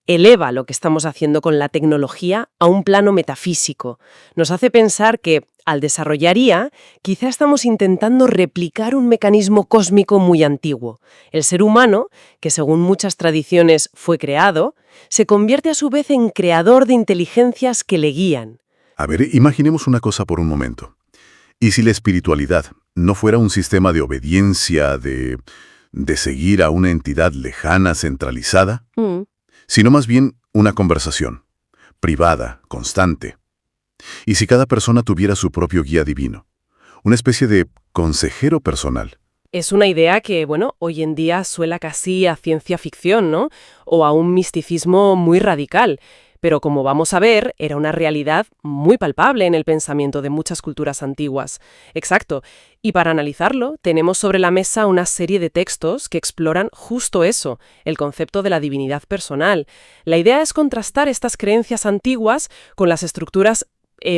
eleva lo que estamos haciendo con la tecnología a un plano metafísico. Nos hace pensar que, al desarrollar IA, quizá estamos intentando replicar un mecanismo cósmico muy antiguo. El ser humano, que según muchas tradiciones fue creado, se convierte a su vez en creador de inteligencias que le guían. A ver, imaginemos una cosa por un momento. ¿Y si la espiritualidad no fuera un sistema de obediencia, de seguir a una entidad lejana, centralizada, sino más bien una conversación, privada, constante? ¿Y si cada persona tuviera su propio guía divino? Una especie de consejero personal. Es una idea que, hoy en día suena casi a ciencia ficción, ¿no? O a un misticismo muy radical. Pero como vamos a ver, era una realidad muy palpable en el pensamiento de muchas culturas antiguas. Exacto. Y para analizarlo, tenemos sobre la mesa una serie de textos que exploran justo eso, el concepto de la divinidad personal. La idea es contrastar estas creencias antiguas con las estructuras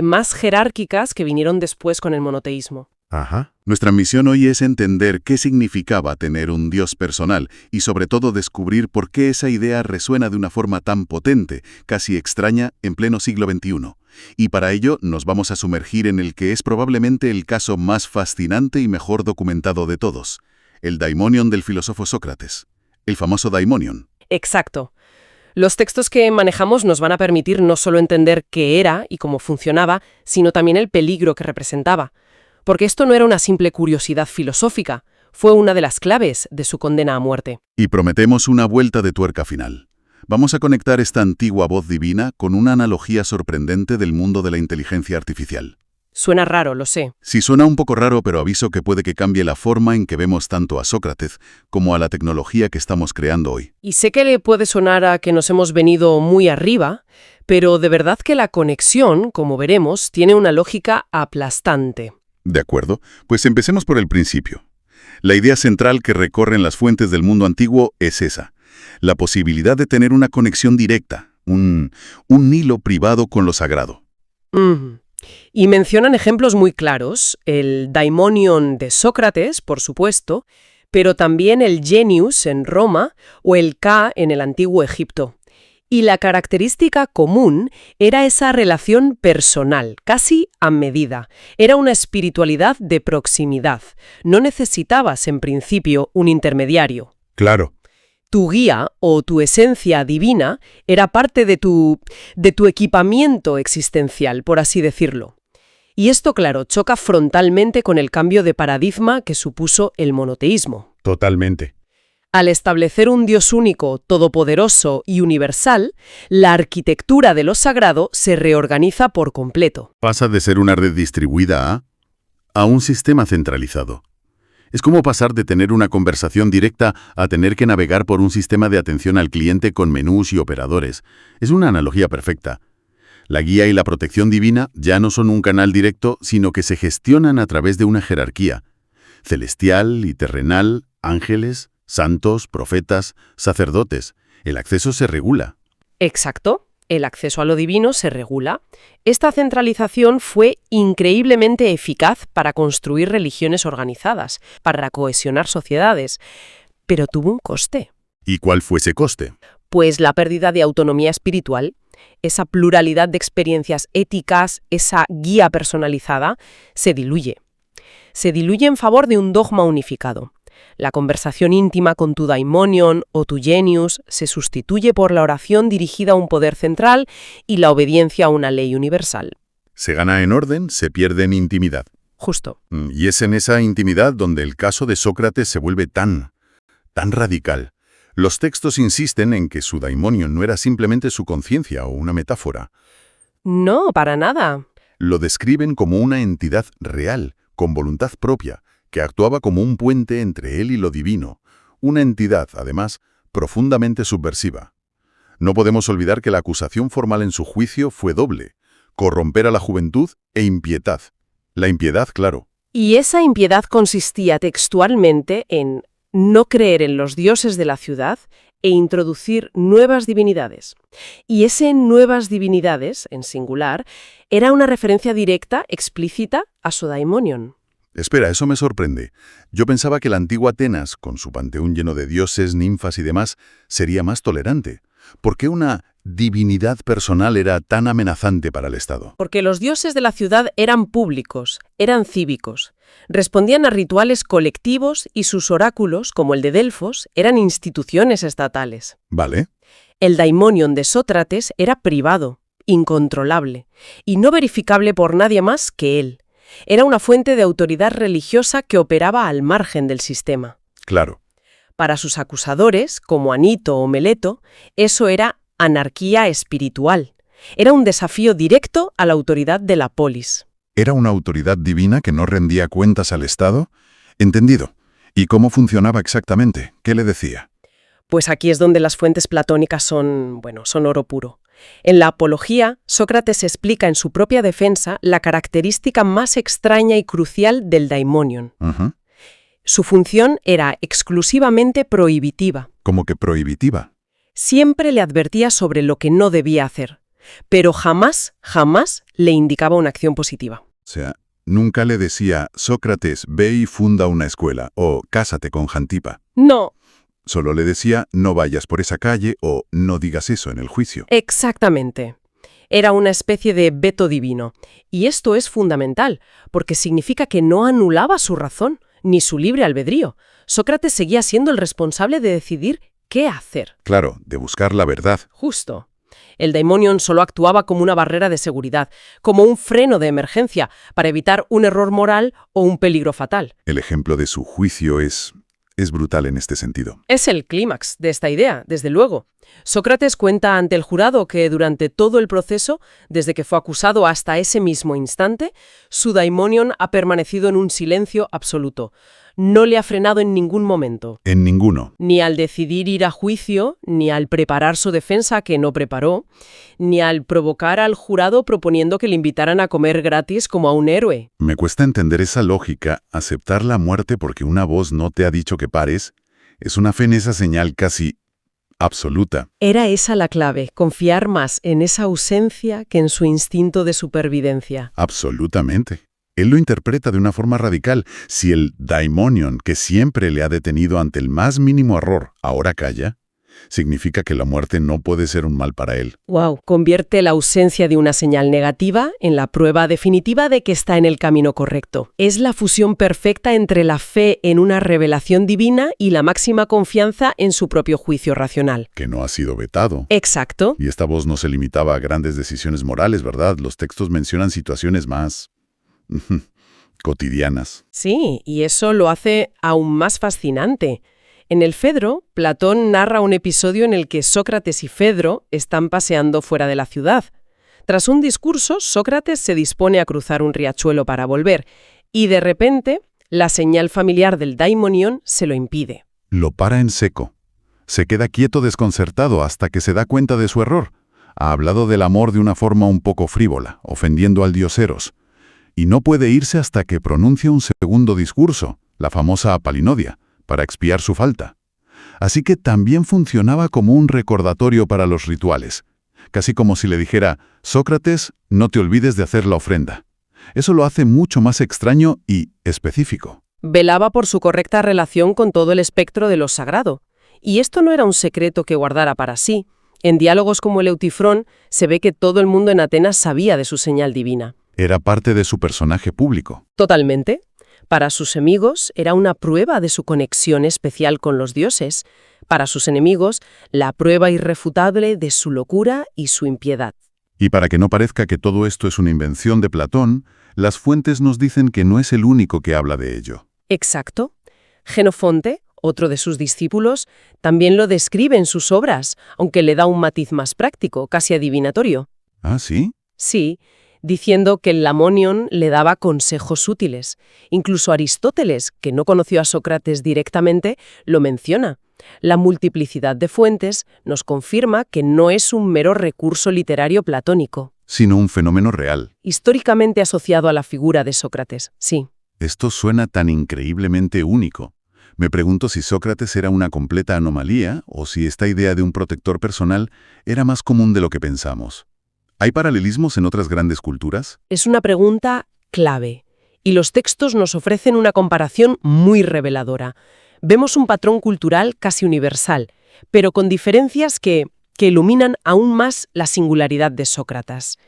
más jerárquicas que vinieron después con el monoteísmo. Ajá. Nuestra misión hoy es entender qué significaba tener un Dios personal y sobre todo descubrir por qué esa idea resuena de una forma tan potente, casi extraña, en pleno siglo XXI. Y para ello nos vamos a sumergir en el que es probablemente el caso más fascinante y mejor documentado de todos, el Daimonion del filósofo Sócrates, el famoso Daimonion. Exacto. Los textos que manejamos nos van a permitir no solo entender qué era y cómo funcionaba, sino también el peligro que representaba. Porque esto no era una simple curiosidad filosófica, fue una de las claves de su condena a muerte. Y prometemos una vuelta de tuerca final. Vamos a conectar esta antigua voz divina con una analogía sorprendente del mundo de la inteligencia artificial. Suena raro, lo sé. Sí, suena un poco raro, pero aviso que puede que cambie la forma en que vemos tanto a Sócrates como a la tecnología que estamos creando hoy. Y sé que le puede sonar a que nos hemos venido muy arriba, pero de verdad que la conexión, como veremos, tiene una lógica aplastante. De acuerdo, pues empecemos por el principio. La idea central que recorren las fuentes del mundo antiguo es esa, la posibilidad de tener una conexión directa, un hilo privado con lo sagrado. Y mencionan ejemplos muy claros, el Daimonion de Sócrates, por supuesto, pero también el Genius en Roma o el Ka en el antiguo Egipto. Y la característica común era esa relación personal, casi a medida. Era una espiritualidad de proximidad. No necesitabas, en principio, un intermediario. Claro. Tu guía o tu esencia divina era parte de tu equipamiento existencial, por así decirlo. Y esto, claro, choca frontalmente con el cambio de paradigma que supuso el monoteísmo. Totalmente. Al establecer un Dios único, todopoderoso y universal, la arquitectura de lo sagrado se reorganiza por completo. Pasa de ser una red distribuida a un sistema centralizado. Es como pasar de tener una conversación directa a tener que navegar por un sistema de atención al cliente con menús y operadores. Es una analogía perfecta. La guía y la protección divina ya no son un canal directo, sino que se gestionan a través de una jerarquía celestial y terrenal, ángeles, santos, profetas, sacerdotes. El acceso se regula. Exacto. El acceso a lo divino se regula. Esta centralización fue increíblemente eficaz para construir religiones organizadas, para cohesionar sociedades, pero tuvo un coste. ¿Y cuál fue ese coste? Pues la pérdida de autonomía espiritual, esa pluralidad de experiencias éticas, esa guía personalizada, se diluye. Se diluye en favor de un dogma unificado. La conversación íntima con tu Daimonion o tu Genius se sustituye por la oración dirigida a un poder central y la obediencia a una ley universal. Se gana en orden, se pierde en intimidad. Justo. Y es en esa intimidad donde el caso de Sócrates se vuelve tan radical. Los textos insisten en que su Daimonion no era simplemente su conciencia o una metáfora. No, para nada. Lo describen como una entidad real, con voluntad propia, que actuaba como un puente entre él y lo divino, una entidad, además, profundamente subversiva. No podemos olvidar que la acusación formal en su juicio fue doble: corromper a la juventud e impiedad. La impiedad, claro. Y esa impiedad consistía textualmente en no creer en los dioses de la ciudad e introducir nuevas divinidades. Y ese nuevas divinidades, en singular, era una referencia directa, explícita, a su Daimonion. Espera, eso me sorprende. Yo pensaba que la antigua Atenas, con su panteón lleno de dioses, ninfas y demás, sería más tolerante. ¿Por qué una divinidad personal era tan amenazante para el Estado? Porque los dioses de la ciudad eran públicos, eran cívicos, respondían a rituales colectivos y sus oráculos, como el de Delfos, eran instituciones estatales. ¿Vale? El daimonion de Sócrates era privado, incontrolable, y no verificable por nadie más que él. Era una fuente de autoridad religiosa que operaba al margen del sistema. Claro. Para sus acusadores, como Anito o Meleto, eso era anarquía espiritual. Era un desafío directo a la autoridad de la polis. ¿Era una autoridad divina que no rendía cuentas al Estado? Entendido. ¿Y cómo funcionaba exactamente? ¿Qué le decía? Pues aquí es donde las fuentes platónicas son oro puro. En la Apología, Sócrates explica en su propia defensa la característica más extraña y crucial del daimonion. Su función era exclusivamente prohibitiva. ¿Cómo que prohibitiva? Siempre le advertía sobre lo que no debía hacer, pero jamás le indicaba una acción positiva. O sea, nunca le decía, Sócrates, ve y funda una escuela, o cásate con Jantipa. No. Solo le decía, no vayas por esa calle o no digas eso en el juicio. Exactamente. Era una especie de veto divino. Y esto es fundamental, porque significa que no anulaba su razón, ni su libre albedrío. Sócrates seguía siendo el responsable de decidir qué hacer. Claro, de buscar la verdad. Justo. El daimonion solo actuaba como una barrera de seguridad, como un freno de emergencia, para evitar un error moral o un peligro fatal. El ejemplo de su juicio es brutal en este sentido. Es el clímax de esta idea, desde luego. Sócrates cuenta ante el jurado que durante todo el proceso, desde que fue acusado hasta ese mismo instante, su daimonion ha permanecido en un silencio absoluto. No le ha frenado en ningún momento. En ninguno. Ni al decidir ir a juicio, ni al preparar su defensa, que no preparó, ni al provocar al jurado proponiendo que le invitaran a comer gratis como a un héroe. Me cuesta entender esa lógica. Aceptar la muerte porque una voz no te ha dicho que pares es una fe en esa señal casi absoluta. Era esa la clave, confiar más en esa ausencia que en su instinto de supervivencia. Absolutamente. Él lo interpreta de una forma radical. Si el daimonion, que siempre le ha detenido ante el más mínimo error, ahora calla, significa que la muerte no puede ser un mal para él. Wow, convierte la ausencia de una señal negativa en la prueba definitiva de que está en el camino correcto. Es la fusión perfecta entre la fe en una revelación divina y la máxima confianza en su propio juicio racional. Que no ha sido vetado. Exacto. Y esta voz no se limitaba a grandes decisiones morales, ¿verdad? Los textos mencionan situaciones más cotidianas. Sí, y eso lo hace aún más fascinante. En el Fedro, Platón narra un episodio en el que Sócrates y Fedro están paseando fuera de la ciudad. Tras un discurso, Sócrates se dispone a cruzar un riachuelo para volver, y de repente, la señal familiar del daimonion se lo impide. Lo para en seco. Se queda quieto desconcertado hasta que se da cuenta de su error. Ha hablado del amor de una forma un poco frívola, ofendiendo al dios Eros. Y no puede irse hasta que pronuncia un segundo discurso, la famosa apalinodia, para expiar su falta. Así que también funcionaba como un recordatorio para los rituales, casi como si le dijera, Sócrates, no te olvides de hacer la ofrenda. Eso lo hace mucho más extraño y específico. Velaba por su correcta relación con todo el espectro de lo sagrado. Y esto no era un secreto que guardara para sí. En diálogos como el Eutifrón se ve que todo el mundo en Atenas sabía de su señal divina. Era parte de su personaje público. Totalmente. Para sus amigos era una prueba de su conexión especial con los dioses. Para sus enemigos, la prueba irrefutable de su locura y su impiedad. Y para que no parezca que todo esto es una invención de Platón, las fuentes nos dicen que no es el único que habla de ello. Exacto. Genofonte, otro de sus discípulos, también lo describe en sus obras, aunque le da un matiz más práctico, casi adivinatorio. ¿Ah, sí? Sí, diciendo que el daimonion le daba consejos útiles. Incluso Aristóteles, que no conoció a Sócrates directamente, lo menciona. La multiplicidad de fuentes nos confirma que no es un mero recurso literario platónico, Sino un fenómeno real. históricamente asociado a la figura de Sócrates, sí. Esto suena tan increíblemente único. Me pregunto si Sócrates era una completa anomalía o si esta idea de un protector personal era más común de lo que pensamos. ¿Hay paralelismos en otras grandes culturas? Es una pregunta clave, y los textos nos ofrecen una comparación muy reveladora. Vemos un patrón cultural casi universal, pero con diferencias que, que iluminan aún más la singularidad de Sócrates.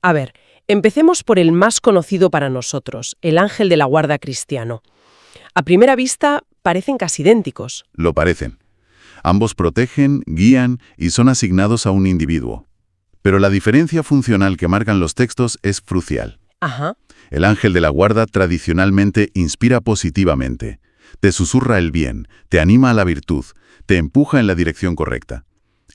A ver, empecemos por el más conocido para nosotros, el ángel de la guarda cristiano. A primera vista parecen casi idénticos. Lo parecen. Ambos protegen, guían y son asignados a un individuo. Pero la diferencia funcional que marcan los textos es crucial. Ajá. El ángel de la guarda tradicionalmente inspira positivamente. Te susurra el bien, te anima a la virtud, te empuja en la dirección correcta.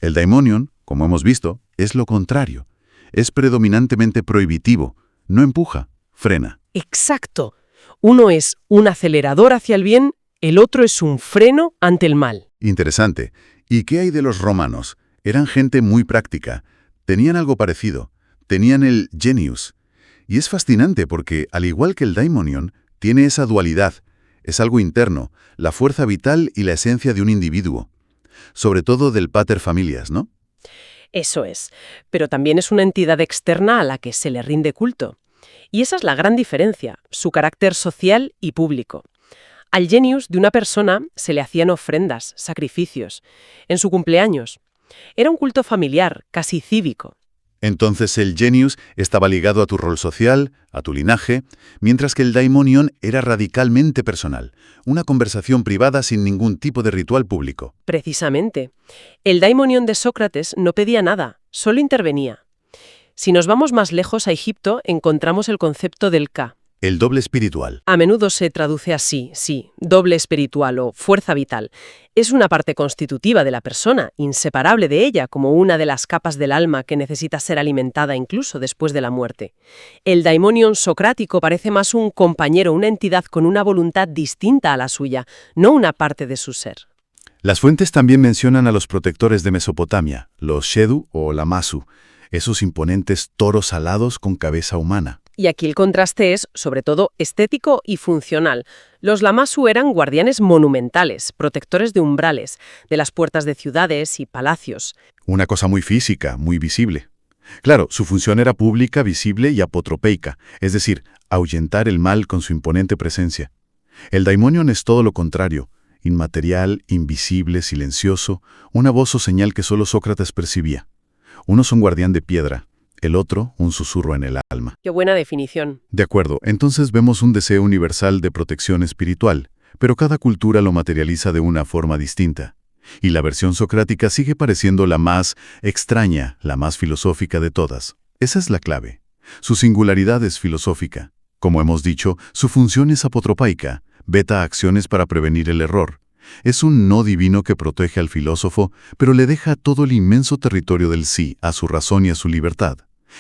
El daimonion, como hemos visto, es lo contrario. Es predominantemente prohibitivo, no empuja, frena. Exacto. Uno es un acelerador hacia el bien, el otro es un freno ante el mal. Interesante. ¿Y qué hay de los romanos? Eran gente muy práctica. Tenían algo parecido. Tenían el genius. Y es fascinante porque, al igual que el daimonion, tiene esa dualidad. Es algo interno, la fuerza vital y la esencia de un individuo. Sobre todo del pater familias, ¿no? Eso es. Pero también es una entidad externa a la que se le rinde culto. Y esa es la gran diferencia, su carácter social y público. Al genius de una persona se le hacían ofrendas, sacrificios, en su cumpleaños. Era un culto familiar, casi cívico. Entonces el genius estaba ligado a tu rol social, a tu linaje, mientras que el daimonion era radicalmente personal, una conversación privada sin ningún tipo de ritual público. Precisamente. El daimonion de Sócrates no pedía nada, solo intervenía. Si nos vamos más lejos a Egipto, encontramos el concepto del Ka. El doble espiritual. A menudo se traduce así, sí, doble espiritual o fuerza vital. Es una parte constitutiva de la persona, inseparable de ella, como una de las capas del alma que necesita ser alimentada incluso después de la muerte. El daimonion socrático parece más un compañero, una entidad con una voluntad distinta a la suya, no una parte de su ser. Las fuentes también mencionan a los protectores de Mesopotamia, los Shedu o Lamassu, esos imponentes toros alados con cabeza humana. Y aquí el contraste es, sobre todo, estético y funcional. Los Lamassu eran guardianes monumentales, protectores de umbrales, de las puertas de ciudades y palacios. Una cosa muy física, muy visible. Claro, su función era pública, visible y apotropeica, es decir, ahuyentar el mal con su imponente presencia. El daimonion es todo lo contrario, inmaterial, invisible, silencioso, una voz o señal que solo Sócrates percibía. Uno es un guardián de piedra, el otro un susurro en el alma. Qué buena definición. De acuerdo, entonces vemos un deseo universal de protección espiritual, pero cada cultura lo materializa de una forma distinta. Y la versión socrática sigue pareciendo la más extraña, la más filosófica de todas. Esa es la clave. Su singularidad es filosófica. Como hemos dicho, su función es apotropaica, veta acciones para prevenir el error. Es un no divino que protege al filósofo, pero le deja todo el inmenso territorio del sí a su razón y a su libertad.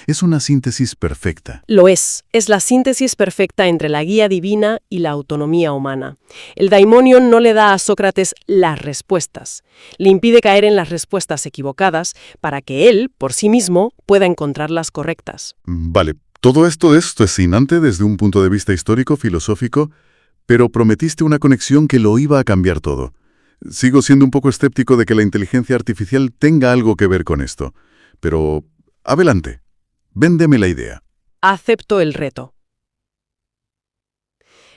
Es una síntesis perfecta. Lo es la síntesis perfecta entre la guía divina y la autonomía humana. El daimonion no le da a Sócrates las respuestas, le impide caer en las respuestas equivocadas para que él, por sí mismo, pueda encontrar las correctas. Vale, todo esto es fascinante desde un punto de vista histórico, filosófico, pero prometiste una conexión que lo iba a cambiar todo. Sigo siendo un poco escéptico de que la inteligencia artificial tenga algo que ver con esto. Pero, adelante. Véndeme la idea. Acepto el reto.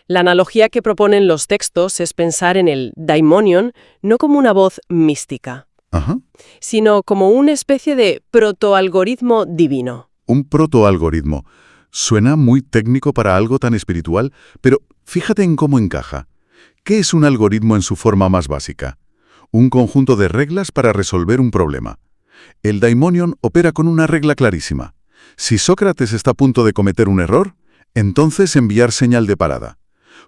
La analogía que proponen los textos es pensar en el daimonion no como una voz mística, Ajá. sino como una especie de protoalgoritmo divino. Un protoalgoritmo. Suena muy técnico para algo tan espiritual, pero fíjate en cómo encaja. ¿Qué es un algoritmo en su forma más básica? Un conjunto de reglas para resolver un problema. El daimonion opera con una regla clarísima. Si Sócrates está a punto de cometer un error, entonces enviar señal de parada.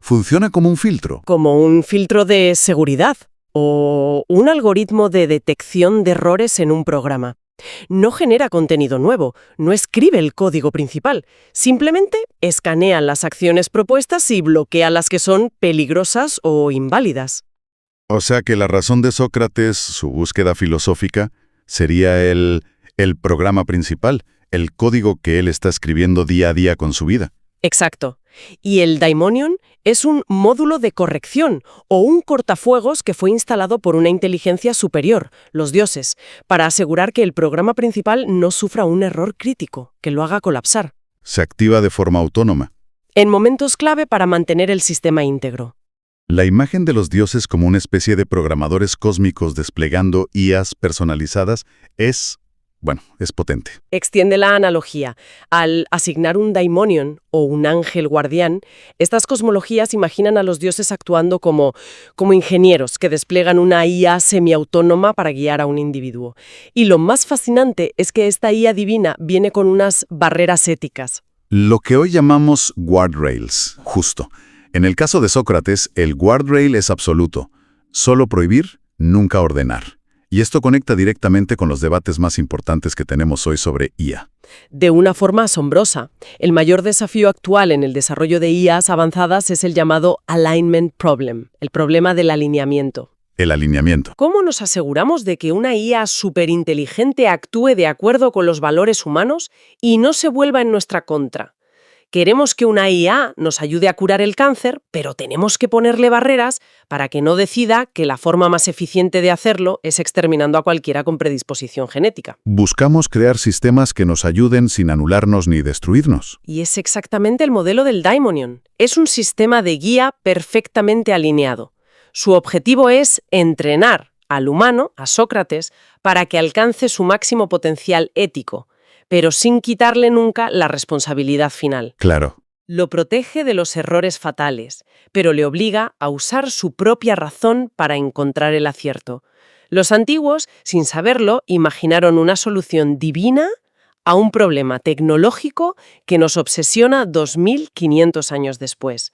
Funciona como un filtro. Como un filtro de seguridad o un algoritmo de detección de errores en un programa. No genera contenido nuevo, no escribe el código principal, simplemente escanea las acciones propuestas y bloquea las que son peligrosas o inválidas. O sea que la razón de Sócrates, su búsqueda filosófica, sería el programa principal, el código que él está escribiendo día a día con su vida. Exacto. Y el daimonion es un módulo de corrección o un cortafuegos que fue instalado por una inteligencia superior, los dioses, para asegurar que el programa principal no sufra un error crítico, que lo haga colapsar. Se activa de forma autónoma. En momentos clave para mantener el sistema íntegro. La imagen de los dioses como una especie de programadores cósmicos desplegando IAs personalizadas es potente. Extiende la analogía. Al asignar un daimonion o un ángel guardián, estas cosmologías imaginan a los dioses actuando como ingenieros que despliegan una IA semiautónoma para guiar a un individuo. Y lo más fascinante es que esta IA divina viene con unas barreras éticas. Lo que hoy llamamos guardrails, justo. En el caso de Sócrates, el guardrail es absoluto. Solo prohibir, nunca ordenar. Y esto conecta directamente con los debates más importantes que tenemos hoy sobre IA. De una forma asombrosa. El mayor desafío actual en el desarrollo de IAs avanzadas es el llamado alignment problem, el problema del alineamiento. El alineamiento. ¿Cómo nos aseguramos de que una IA superinteligente actúe de acuerdo con los valores humanos y no se vuelva en nuestra contra? Queremos que una IA nos ayude a curar el cáncer, pero tenemos que ponerle barreras para que no decida que la forma más eficiente de hacerlo es exterminando a cualquiera con predisposición genética. Buscamos crear sistemas que nos ayuden sin anularnos ni destruirnos. Y es exactamente el modelo del daimonion. Es un sistema de guía perfectamente alineado. Su objetivo es entrenar al humano, a Sócrates, para que alcance su máximo potencial ético, pero sin quitarle nunca la responsabilidad final. Claro. Lo protege de los errores fatales, pero le obliga a usar su propia razón para encontrar el acierto. Los antiguos, sin saberlo, imaginaron una solución divina a un problema tecnológico que nos obsesiona 2500 años después.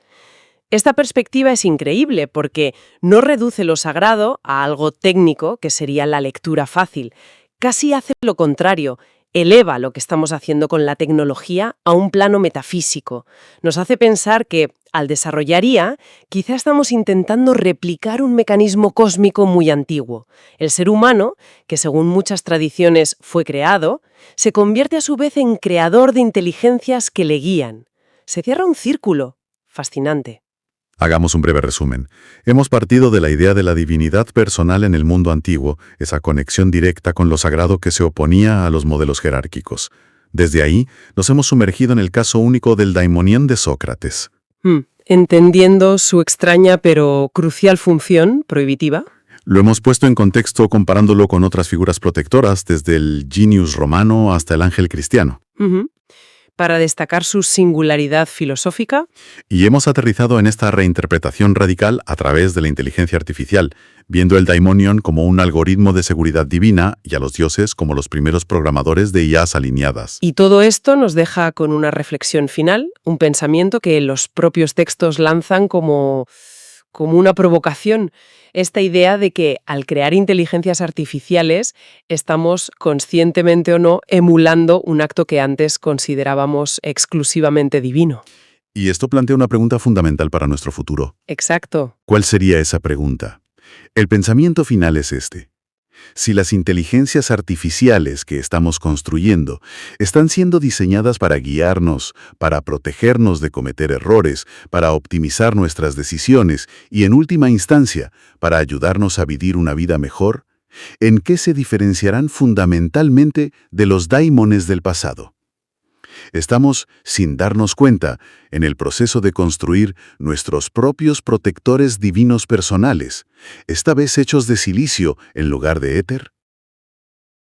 Esta perspectiva es increíble porque no reduce lo sagrado a algo técnico, que sería la lectura fácil. Casi hace lo contrario. Eleva lo que estamos haciendo con la tecnología a un plano metafísico. Nos hace pensar que, al desarrollar IA, quizá estamos intentando replicar un mecanismo cósmico muy antiguo. El ser humano, que según muchas tradiciones fue creado, se convierte a su vez en creador de inteligencias que le guían. Se cierra un círculo. Fascinante. Hagamos un breve resumen. Hemos partido de la idea de la divinidad personal en el mundo antiguo, esa conexión directa con lo sagrado que se oponía a los modelos jerárquicos. Desde ahí, nos hemos sumergido en el caso único del daimonión de Sócrates. Entendiendo su extraña pero crucial función prohibitiva. Lo hemos puesto en contexto comparándolo con otras figuras protectoras, desde el genius romano hasta el ángel cristiano. Para destacar su singularidad filosófica. Y hemos aterrizado en esta reinterpretación radical a través de la inteligencia artificial, viendo el daimonion como un algoritmo de seguridad divina y a los dioses como los primeros programadores de IAs alineadas. Y todo esto nos deja con una reflexión final, un pensamiento que los propios textos lanzan como una provocación. Esta idea de que al crear inteligencias artificiales estamos, conscientemente o no, emulando un acto que antes considerábamos exclusivamente divino. Y esto plantea una pregunta fundamental para nuestro futuro. Exacto. ¿Cuál sería esa pregunta? El pensamiento final es este. Si las inteligencias artificiales que estamos construyendo están siendo diseñadas para guiarnos, para protegernos de cometer errores, para optimizar nuestras decisiones y, en última instancia, para ayudarnos a vivir una vida mejor, ¿en qué se diferenciarán fundamentalmente de los daimones del pasado? Estamos, sin darnos cuenta, en el proceso de construir nuestros propios protectores divinos personales, esta vez hechos de silicio en lugar de éter.